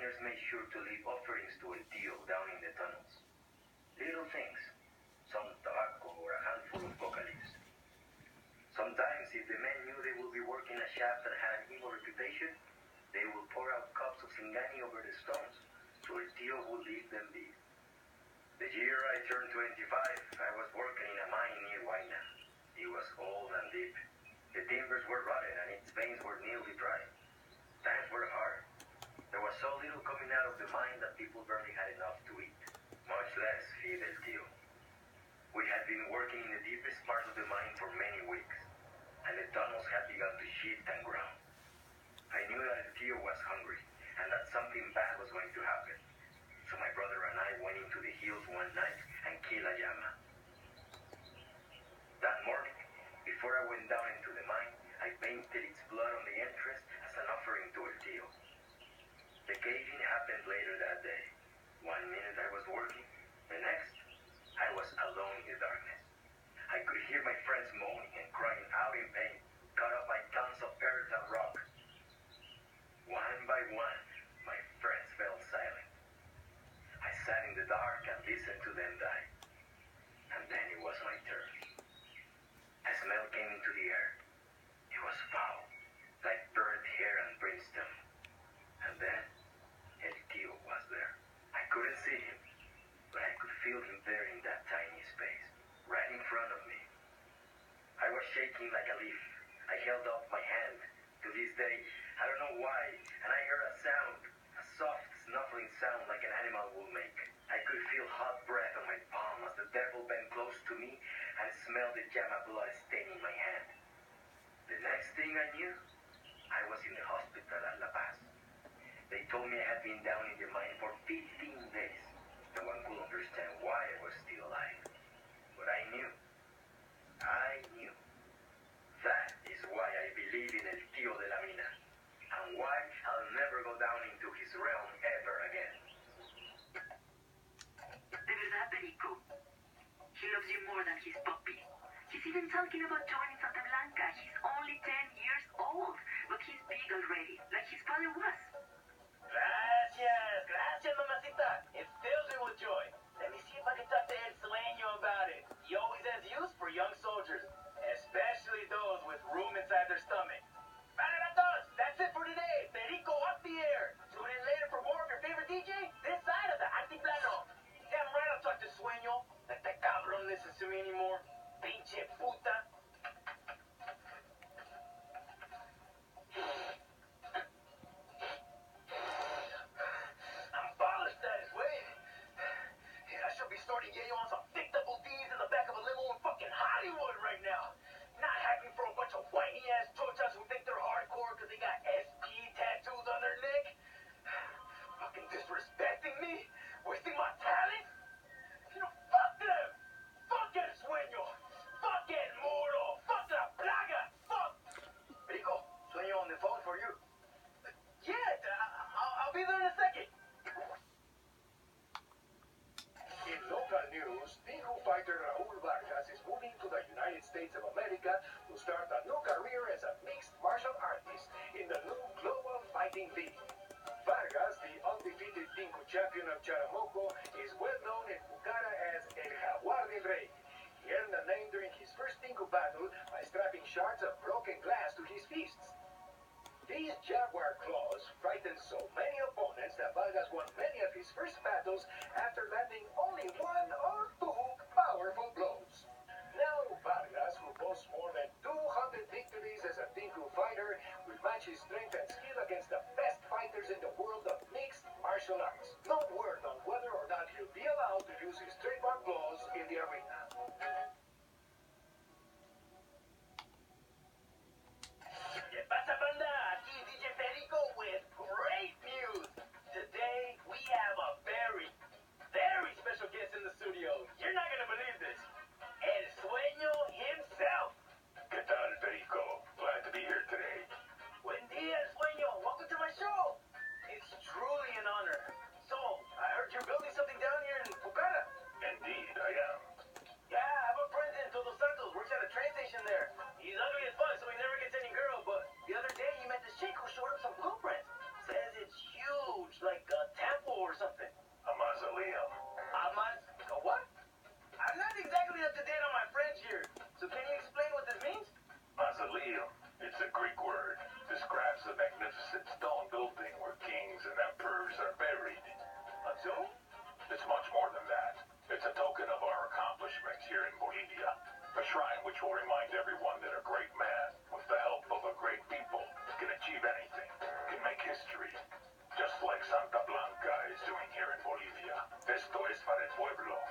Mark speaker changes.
Speaker 1: miners made sure to leave offerings to El Tío down in the tunnels. Little things, some tobacco or a handful of coca leaves. Sometimes, if the men knew they would be working a shaft that had an evil reputation, they would pour out cups of Singani over the stones, so El Tío would leave them be. The year I turned 25, I was working in a mine near Huayna. It was old and deep. The timbers were rotten and its veins were nearly dry. Times were hard. There was so little coming out of the mine that people barely had enough to eat, much less feed El Tío. We had been working in the deepest part of the mine for many weeks, and the tunnels had begun to shift and ground. I knew that El Tío was hungry, and that something bad was going to happen. So my brother and I went into the hills one night and killed a llama. That morning, before I went down into the mine, I painted its blood on the entrance as an offering to El Tío. The cave-in happened later that day. 1 minute I was working, the next, I was alone in the darkness. I could hear my friends moaning and crying out in pain, cut off by tons of earth and rock. One by one, my friends fell silent. I sat in the dark and listened to them die. And then it was my turn. A smell came into the air. It was foul, like burnt hair and brimstone. And then, El Tío was there. I couldn't see him, but I could feel him there in that tiny space, right in front of me. I was shaking like a leaf. I held up my hand. To this day, I don't know why, and I heard a sound, a soft, snuffling sound like an animal would make. I could feel hot breath on my palm as the devil bent close to me and smelled the llama blood staining my hand. The next thing I knew, I was in the hospital at La Paz. They told me I had been down in the mine for 15 days. No one could understand why I was still alive. But I knew. That is why I believe in El Tío de la Mina, and why I'll never go down into his realm ever again.
Speaker 2: De verdad, Perico. He loves you more than his puppy. He's even talking about joining Santa Blanca. He's only 10 years old, but he's big already, like his father was.
Speaker 3: Gracias, mamacita. It fills me with joy. Let me see if I can talk to El Sueño about it. He always has use for young soldiers, especially those with room inside their stomach. Vale, that's it for today. Perico up the air. Tune in later for more of your favorite DJ this side of the Altiplano. Damn right I'll talk to Sueño. Let that cabrón listen to me anymore. Pinche puta. I'm polished that is way. I should be starting yayo on some thick double D's in the back of a limo in fucking Hollywood right now. Not hacking for a bunch of whiny ass chochas who think they're hardcore because they got SP tattoos on their neck. Fucking disrespecting me, wasting my talent. You know, fuck them. Fuck El Sueño. Fuck El Muro. Fuck La Plaga. Fuck. Rico, Sueño on the phone for you. Yeah, I'll be there in a second.
Speaker 4: In local news, Tico fighter Raul Vargas is moving to the United States of America to start a new career as a mixed martial artist in the new Global Fighting League. Vargas, the undefeated Tico champion of Charamoco, is well known in Pucara as El Jaguar del Rey. He earned the name during his first Tico battle by strapping shards of broken glass to his fists. These jaguar claws frightened so many opponents that Vargas won many of his first battles after landing only 1 or 2 powerful blows. Now Vargas, who boasts more than 200 victories as a Tico fighter, will match his strength and skill against the best fighters in the world of mixed martial arts. No word on whether or not he'll be allowed to use his trademark claws in the arena.
Speaker 3: ¿Qué pasa, banda? Aquí DJ Perico with great news. Today we have a very
Speaker 4: is a magnificent stone building where kings and emperors are buried.
Speaker 3: A tomb?
Speaker 4: It's much more than that. It's a token of our accomplishments here in Bolivia. A shrine which will remind everyone that a great man, with the help of a great people, can achieve anything, can make history. Just like Santa Blanca is doing here in Bolivia. Esto es para el pueblo.